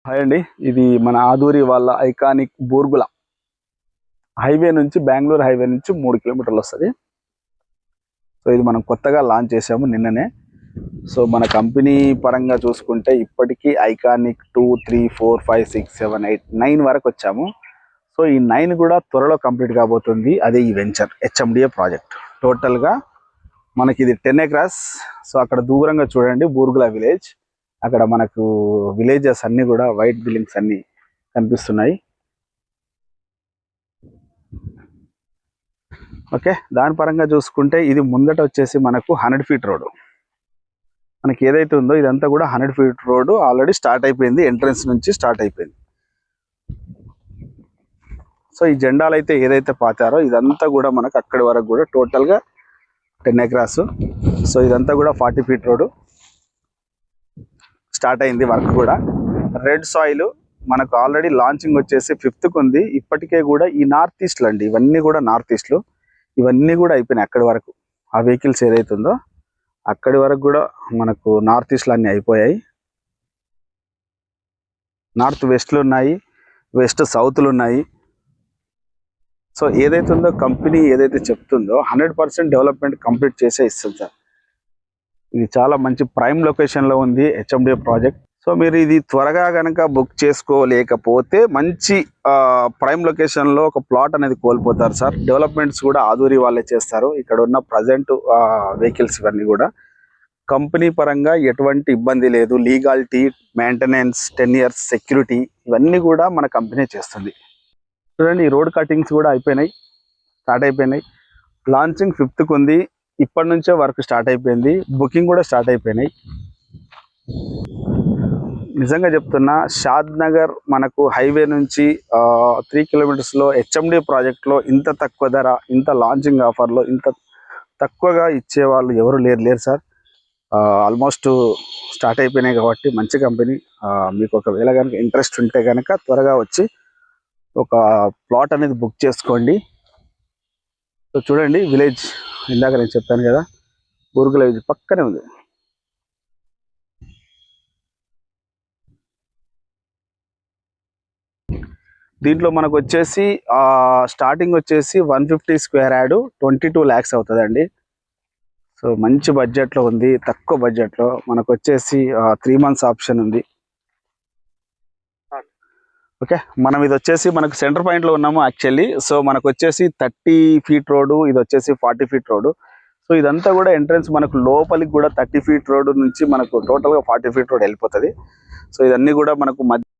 Hi అండి. ఇది మన ఆదూరి వాళ్ళ ఐకానిక్ బూర్గుల హైవే నుంచి బెంగళూరు హైవే నుంచి 3 కిలోమీటర్లు వస్తుంది. సో ఇది మనం కొత్తగా లాంచ్ చేసాము నిన్ననే. సో మన కంపెనీ పరంగా చూసుకుంటే ఇప్పటికీ ఐకానిక్ 2, 3, 4, 5, 6, 7, 8, 9 వరకు వచ్చాము. సో ఈ 9 కూడా త్వరలో కంప్లీట్ కాబోతుంది. అదే ఈ వెంచర్ హెచ్ఎండిఏ ప్రాజెక్ట్. టోటల్గా మనకి ఇది 10 ఎకరాస్. సో అక్కడ దూరంగా చూడండి బూర్గుల విలేజ్. అక్కడ మనకు విలేజెస్ అన్ని కూడా వైట్ బిల్డింగ్స్ అన్ని కనిపిస్తున్నాయి. ఓకే, దాని పరంగా చూసుకుంటే ఇది ముందట వచ్చేసి మనకు 100 ఫీట్ రోడ్. మనకి ఏదైతే ఉందో ఇదంతా కూడా 100 ఫీట్ రోడ్ ఆల్రెడీ స్టార్ట్ అయిపోయింది. ఎంట్రన్స్ నుంచి స్టార్ట్ అయిపోయింది. సో ఈ జెండాలు అయితే ఏదైతే పాతారో ఇదంతా కూడా మనకు అక్కడి వరకు కూడా టోటల్గా 10 ఎకరాస్. సో ఇదంతా కూడా 40 ఫీట్ రోడ్ స్టార్ట్ అయింది వర్క్ కూడా. రెడ్ సాయిల్ మనకు ఆల్రెడీ లాంచింగ్ వచ్చేసి 5th ఉంది. ఇప్పటికే కూడా ఈ నార్త్ ఈస్ట్లో అండి, ఇవన్నీ కూడా నార్త్ ఈస్ట్లో ఇవన్నీ కూడా అయిపోయినాయి. అక్కడి వరకు ఆ వెహికల్స్ ఏదైతే ఉందో అక్కడి వరకు కూడా మనకు నార్త్ ఈస్ట్లో అన్నీ అయిపోయాయి. నార్త్ వెస్ట్లు ఉన్నాయి, వెస్ట్ సౌత్లు ఉన్నాయి. సో ఏదైతే ఉందో కంపెనీ ఏదైతే చెప్తుందో 100% డెవలప్మెంట్ కంప్లీట్ చేసే ఇస్తుంది సార్. ఇది చాలా మంచి ప్రైమ్ లొకేషన్లో ఉంది హెచ్ఎండిఏ ప్రాజెక్ట్. సో మీరు ఇది త్వరగా కనుక బుక్ చేసుకోలేకపోతే మంచి ప్రైమ్ లొకేషన్లో ఒక ప్లాట్ అనేది కోల్పోతారు సార్. డెవలప్మెంట్స్ కూడా ఆదూరి వాళ్ళే చేస్తారు. ఇక్కడ ఉన్న ప్రజెంట్ వెహికల్స్ ఇవన్నీ కూడా కంపెనీ పరంగా ఎటువంటి ఇబ్బంది లేదు. లీగాలిటీ, మెయింటెనెన్స్, 10 years సెక్యూరిటీ ఇవన్నీ కూడా మన కంపెనీ చేస్తుంది. చూడండి ఈ రోడ్ కటింగ్స్ కూడా అయిపోయినాయి, స్టార్ట్ అయిపోయినాయి. లాంచింగ్ 5th ఉంది. ఇప్పటి నుంచే వర్క్ స్టార్ట్ అయిపోయింది. బుకింగ్ కూడా స్టార్ట్ అయిపోయినాయి. నిజంగా చెప్తున్నా, షాద్ నగర్ మనకు హైవే నుంచి 3 కిలోమీటర్స్లో హెచ్ఎండి ప్రాజెక్ట్లో ఇంత తక్కువ ధర, ఇంత లాంచింగ్ ఆఫర్లో ఇంత తక్కువగా ఇచ్చేవాళ్ళు ఎవరు లేరు సార్. ఆల్మోస్ట్ స్టార్ట్ అయిపోయినాయి కాబట్టి మంచి కంపెనీ. మీకు ఒకవేళ కనుక ఇంట్రెస్ట్ ఉంటే కనుక త్వరగా వచ్చి ఒక ప్లాట్ అనేది బుక్ చేసుకోండి. సో చూడండి విలేజ్, ఇందాక నేను చెప్పాను కదా బూర్గుల విలేజ్ పక్కనే ఉంది. దీంట్లో మనకు వచ్చేసి స్టార్టింగ్ వచ్చేసి 150 స్క్వేర్ యార్డ్ 22 lakhs అవుతుందండి. సో మంచి బడ్జెట్లో ఉంది, తక్కువ బడ్జెట్లో. మనకు వచ్చేసి 3 months ఆప్షన్ ఉంది. ఓకే, మనం ఇది వచ్చేసి మనకు సెంటర్ పాయింట్లో ఉన్నాము యాక్చువల్లీ. సో మనకు వచ్చేసి 30 ఫీట్ రోడ్డు, ఇది వచ్చేసి 40 ఫీట్ రోడ్డు. సో ఇదంతా కూడా ఎంట్రన్స్ మనకు లోపలికి కూడా 30 ఫీట్ రోడ్డు నుంచి మనకు టోటల్గా 40 ఫీట్ రోడ్ వెళ్ళిపోతుంది. సో ఇదన్నీ కూడా మనకు